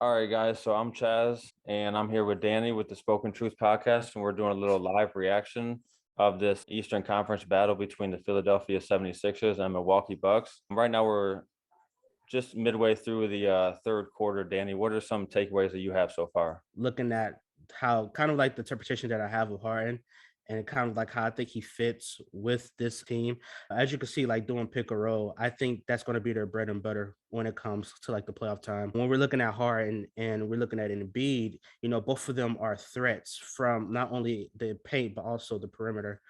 All right, guys. So I'm Chaz, and I'm here with Danny with the Spoken Truth podcast, and we're doing a little live reaction of this Eastern Conference battle between the Philadelphia 76ers and Milwaukee Bucks. Right now, we're just midway through the third quarter. Danny, what are some takeaways that you have so far? Looking at how kind of like the interpretation that I have of Harden and kind of like how I think he fits with this team. As you can see, like doing pick and roll, I think that's going to be their bread and butter when it comes to like the playoff time. When we're looking at Harden and we're looking at Embiid, both of them are threats from not only the paint but also the perimeter.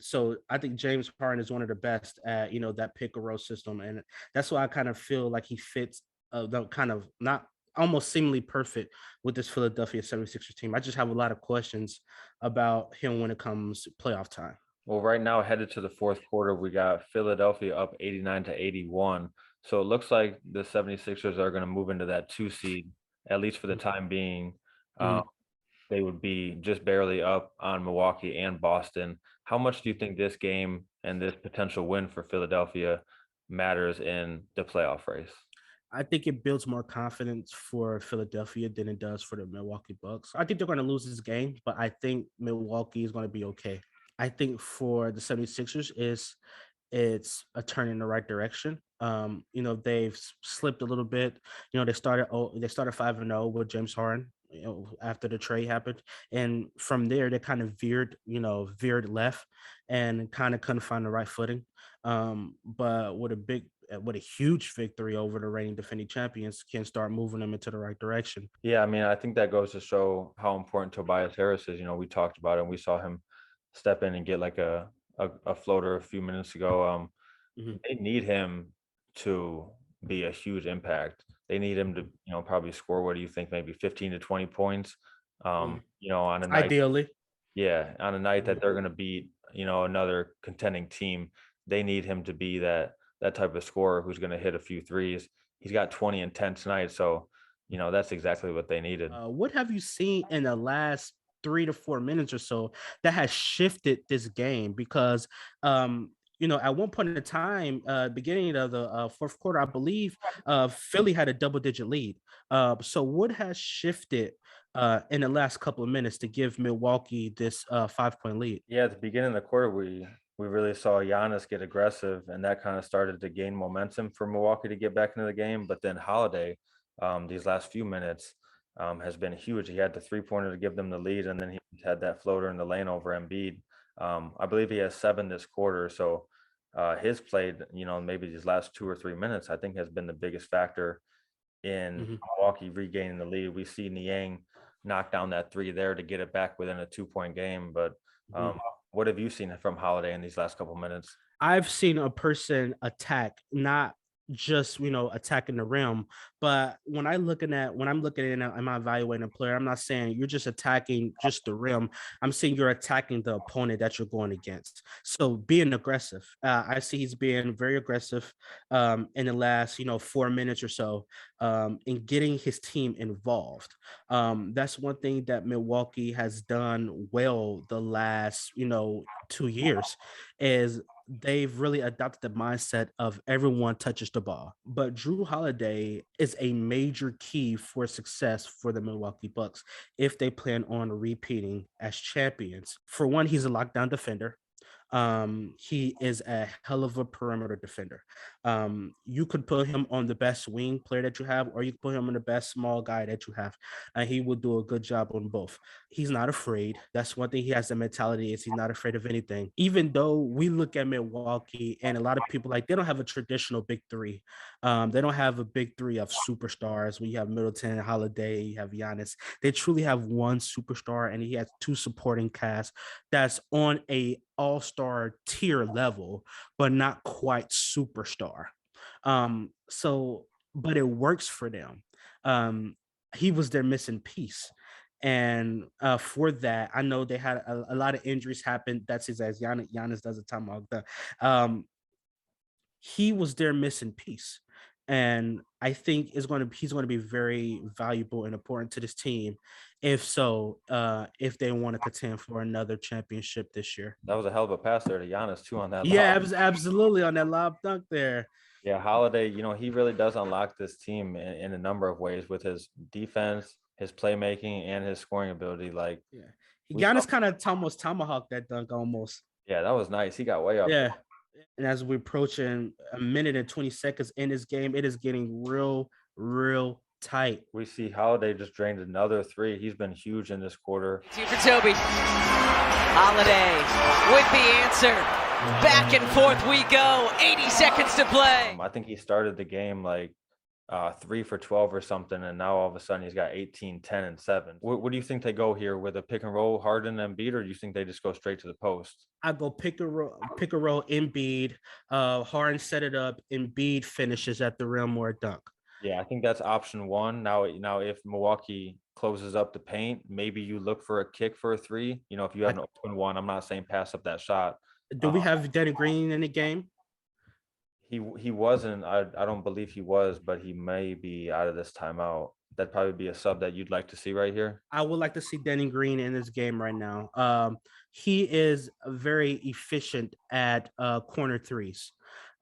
So I think James Harden is one of the best at that pick and roll system, and that's why I kind of feel like he fits the kind of not almost seemingly perfect with this Philadelphia 76ers team. I just have a lot of questions about him when it comes to playoff time. Well, right now, headed to the fourth quarter, we got Philadelphia up 89-81. So it looks like the 76ers are going to move into that two seed, at least for the time being. Um, Mhm. they would be just barely up on Milwaukee and Boston. How much do you think this game and this potential win for Philadelphia matters in the playoff race? I think it builds more confidence for Philadelphia than it does for the Milwaukee Bucks. I think they're going to lose this game, but I think Milwaukee is going to be okay. I think for the 76ers it's a turn in the right direction. They've slipped a little bit. They started 5-0 with James Harden, after the trade happened. And from there they kind of veered left and kind of couldn't find the right footing. But with a huge victory over the reigning defending champions can start moving them into the right direction. Yeah, I mean, I think that goes to show how important Tobias Harris is. We talked about it and we saw him step in and get like a floater a few minutes ago. Mhm. They need him to be a huge impact. They need him to, probably score, what do you think, maybe 15 to 20 points, Mhm. on a night. Ideally. Yeah, on a night that Mhm. they're gonna beat, another contending team. They need him to be that type of scorer who's gonna hit a few threes. He's got 20 and 10 tonight, so, that's exactly what they needed. What have you seen in the last 3 to 4 minutes or so that has shifted this game? Because at one point in time, beginning of the fourth quarter, I believe Philly had a double-digit lead. So what has shifted in the last couple of minutes to give Milwaukee this 5-point lead? Yeah, at the beginning of the quarter, we really saw Giannis get aggressive, and that kind of started to gain momentum for Milwaukee to get back into the game. But then Holiday, these last few minutes, has been huge. He had the three-pointer to give them the lead, and then he had that floater in the lane over Embiid. I believe he has 7 this quarter. So his play, maybe these last 2 or 3 minutes, I think has been the biggest factor in Mhm. Milwaukee regaining the lead. We see Niang knock down that three there to get it back within a 2-point game. But Mhm. what have you seen from Holiday in these last couple minutes? I've seen a person attack, not just attacking the rim, but when I'm looking at am I evaluating a player, I'm not saying you're just attacking just the rim. I'm saying you're attacking the opponent that you're going against. So being aggressive, I see he's being very aggressive in the last 4 minutes or so, in getting his team involved. That's one thing that Milwaukee has done well the last 2 years is they've really adopted the mindset of everyone touches the ball. But Jrue Holiday is a major key for success for the Milwaukee Bucks if they plan on repeating as champions. For one, he's a lockdown defender. He is a hell of a perimeter defender. You could put him on the best wing player that you have, or you could put him on the best small guy that you have, and he will do a good job on both. He's not afraid. That's one thing he has. The mentality is he's not afraid of anything. Even though we look at Milwaukee and a lot of people like they don't have a traditional big three. They don't have a big three of superstars. We have Middleton, Holiday, you have Giannis. They truly have one superstar, and he has two supporting casts that's on a all-star tier level, but not quite superstar. But it works for them. He was their missing piece. And for that, I know they had a lot of injuries happen. That's his as Giannis does a time out there. He was their missing piece. And I think he's going to be very valuable and important to this team. If they want to contend for another championship this year. That was a hell of a pass there to Giannis too on that lob. Yeah, absolutely on that lob dunk there. Yeah, Holiday, he really does unlock this team in a number of ways with his defense, his playmaking, and his scoring ability. Like Yeah. we saw, Giannis kind of almost tomahawked that dunk almost. yeah, that was nice. He got way up there. Yeah. And as we're approaching a minute and 20 seconds in this game, it is getting real, real tight. We see Holiday just drained another three. He's been huge in this quarter. Two for Toby. Holiday with the answer. Back and forth we go. 80 seconds to play. I think he started the game like 3 for 12 or something, and now all of a sudden he's got 18, 10, and 7. What do you think they go here with a pick and roll, Harden and Embiid, or do you think they just go straight to the post? I go pick and roll, Embiid. Harden set it up. Embiid finishes at the rim or a dunk. Yeah, I think that's option one. Now, if Milwaukee closes up the paint, maybe you look for a kick for a three. If you have an open one, I'm not saying pass up that shot. Do we have Danny Green in the game? He wasn't. I don't believe he was, but he may be out of this timeout. That'd probably be a sub that you'd like to see right here. I would like to see Danny Green in this game right now. He is very efficient at corner threes.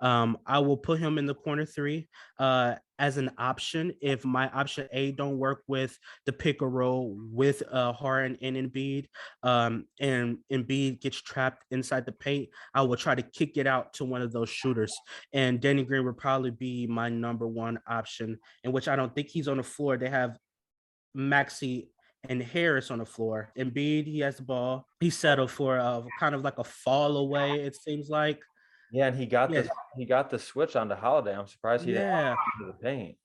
I will put him in the corner three as an option if my option A don't work with the pick and roll with Harden and Embiid, and Embiid gets trapped inside the paint. I will try to kick it out to one of those shooters, and Danny Green would probably be my number one option, in which I don't think he's on the floor. They have Maxey and Harris on the floor. Embiid, he has the ball. He settled for kind of like a fall away, it seems like. Yeah, and he got the switch on the Holiday. I'm surprised he didn't into the paint.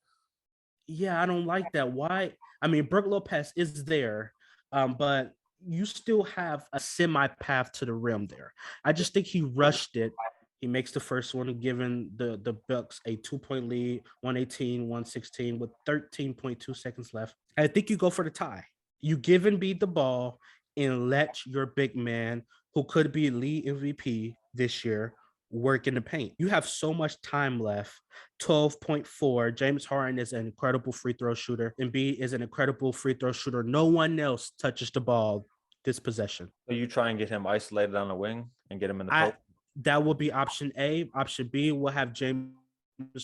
Yeah, I don't like that. Why? I mean, Brook Lopez is there, but you still have a semi path to the rim there. I just think he rushed it. He makes the first one, giving the Bucks a 2-point lead, 118-116 with 13.2 seconds left. I think you go for the tie. You give Embiid the ball and let your big man, who could be league MVP this year, work in the paint. You have so much time left. 12.4. James Harden is an incredible free throw shooter. Embiid is an incredible free throw shooter. No one else touches the ball this possession. So you try and get him isolated on the wing and get him in the post? That will be option A. Option B will have James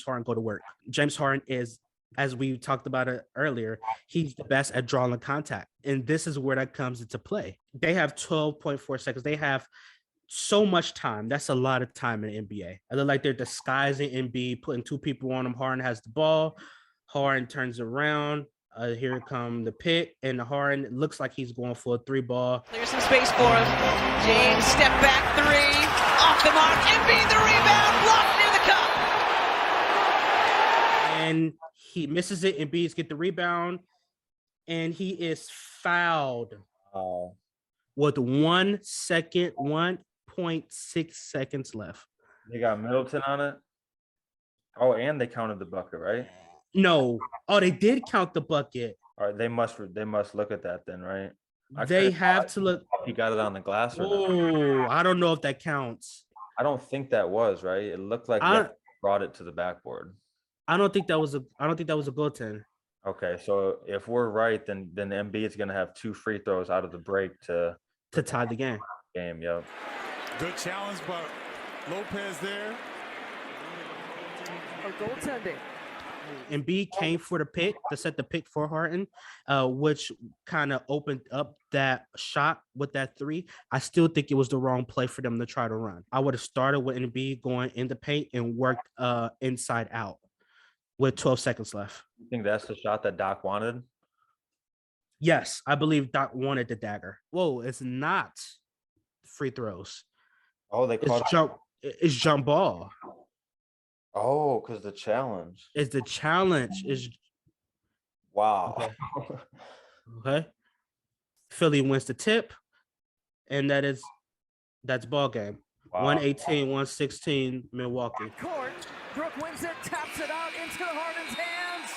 Harden go to work. James Harden is, as we talked about it earlier, he's the best at drawing contact. And this is where that comes into play. They have 12.4 seconds. They have so much time. That's a lot of time in the NBA. I look like they're disguising Embiid, putting two people on him. Harden has the ball. Harden turns around. Here come the pick, and Harden looks like he's going for a three ball. Clear some space for him. James, step back three. Off the mark. Embiid, the rebound. Blocked near the cup. And he misses it. Embiid get the rebound, and he is fouled with 1 second, 1.6 seconds left. They got Middleton on it. Oh, and they counted the bucket, right? No. Oh, they did count the bucket. All right, they must look at that then, right? They have to look. If he got it on the glass or not. Oh, I don't know if that counts. I don't think that was right. It looked like they brought it to the backboard. I don't think that was a goaltend. Okay, so if we're right, then Embiid is going to have 2 free throws out of the break to tie the game. Yep. Good challenge, but Lopez there. Or goaltending. Embiid came for the pick to set the pick for Harden, which kind of opened up that shot with that three. I still think it was the wrong play for them to try to run. I would have started with Embiid going in the paint and worked inside out with 12 seconds left. You think that's the shot that Doc wanted? Yes, I believe Doc wanted the dagger. Whoa, it's not free throws. Oh, It's jump ball. Oh, because the challenge. Is the challenge is wow. Okay. Philly wins the tip, and that's ball game. Wow. 118-116 Milwaukee. Court. Brook wins it, taps it out into Harden's hands.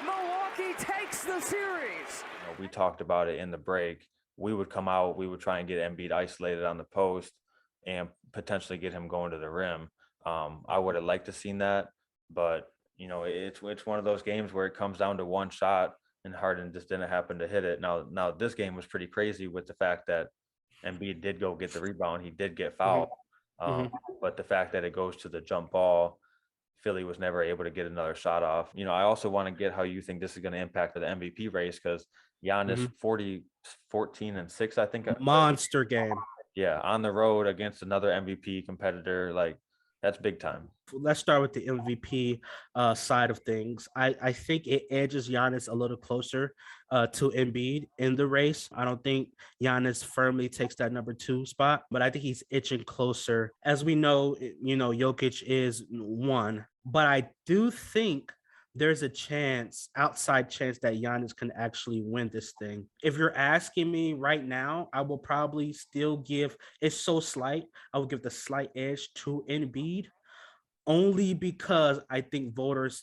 Milwaukee takes the series. We talked about it in the break. We would come out, we would try and get Embiid isolated on the post and potentially get him going to the rim. I would have liked to seen that, but it's one of those games where it comes down to one shot, and Harden just didn't happen to hit it. Now this game was pretty crazy with the fact that Embiid did go get the rebound, he did get fouled, but the fact that it goes to the jump ball, Philly was never able to get another shot off. I also want to get how you think this is going to impact the MVP race, because Giannis 40, 14 and 6, I think. Monster game. Yeah, on the road against another MVP competitor, like that's big time. Let's start with the MVP side of things. I think it edges Giannis a little closer to Embiid in the race. I don't think Giannis firmly takes that number 2 spot, but I think he's itching closer. As we know, Jokic is 1, but I do think there's a outside chance that Giannis can actually win this thing. If you're asking me right now, I will probably still give, it's so slight, I will give the slight edge to Embiid, only because I think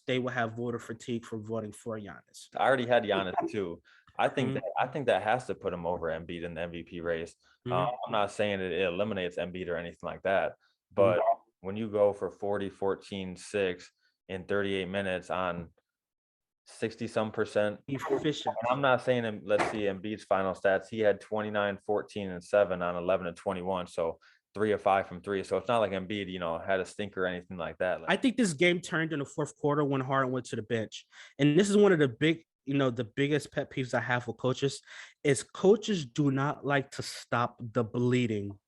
they will have voter fatigue for voting for Giannis. I already had Giannis too. I think that has to put him over Embiid in the MVP race. I'm not saying it eliminates Embiid or anything like that, but when you go for 40, 14, 6 in 38 minutes on 60-some% efficient. And I'm not saying let's see Embiid's final stats. He had 29, 14, and 7 on 11 and 21. So 3 of 5 from 3. So it's not like Embiid, had a stinker or anything like that. I think this game turned in the fourth quarter when Harden went to the bench. And this is one of the the biggest pet peeves I have with coaches is coaches do not like to stop the bleeding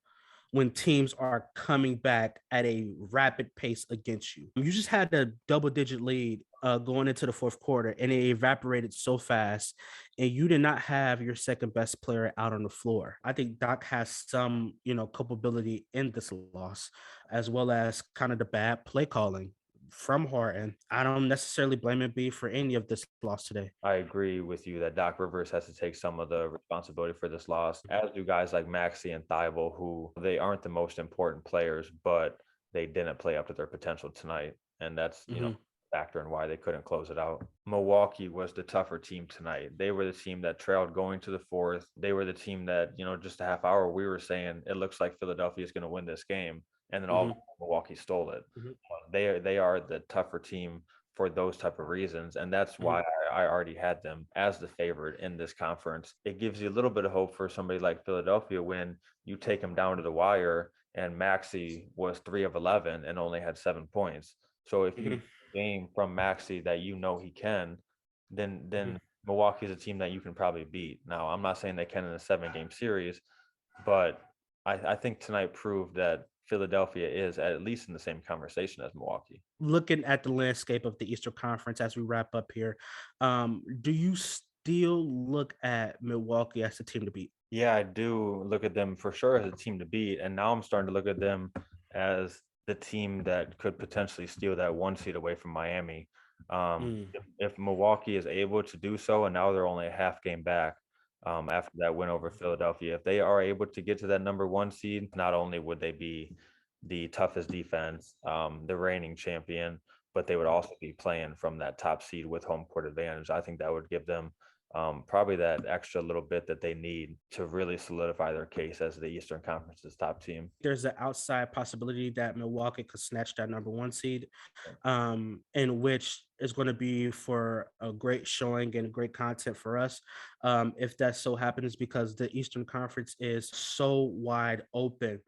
when teams are coming back at a rapid pace against you. You just had a double-digit lead going into the fourth quarter, and it evaporated so fast, and you did not have your second best player out on the floor. I think Doc has some, culpability in this loss, as well as kind of the bad play calling from Harden. I don't necessarily blame Embiid for any of this loss today. I agree with you that Doc Rivers has to take some of the responsibility for this loss, as do guys like Maxey and Thibault, who they aren't the most important players, but they didn't play up to their potential tonight. And that's, factor in why they couldn't close it out. Milwaukee was the tougher team tonight. They were the team that trailed going to the fourth. They were the team that, just a half hour we were saying it looks like Philadelphia is going to win this game. And then all Milwaukee stole it. They are the tougher team for those type of reasons. And that's why I already had them as the favorite in this conference. It gives you a little bit of hope for somebody like Philadelphia when you take them down to the wire and Maxey was 3 of 11 and only had 7 points. So if you game from Maxey that he can, then Milwaukee is a team that you can probably beat. Now, I'm not saying they can in a 7-game series, but I think tonight proved that Philadelphia is at least in the same conversation as Milwaukee. Looking at the landscape of the Eastern Conference as we wrap up here, do you still look at Milwaukee as a team to beat? Yeah, I do look at them for sure as a team to beat. And now I'm starting to look at them as the team that could potentially steal that 1 seed away from Miami. If Milwaukee is able to do so, and now they're only a half game back after that win over Philadelphia, if they are able to get to that number 1 seed, not only would they be the toughest defense, the reigning champion, but they would also be playing from that top seed with home court advantage. I think that would give them probably that extra little bit that they need to really solidify their case as the Eastern Conference's top team. There's an outside possibility that Milwaukee could snatch that number 1 seed, in which is going to be for a great showing and great content for us. If that so happens, because the Eastern Conference is so wide open.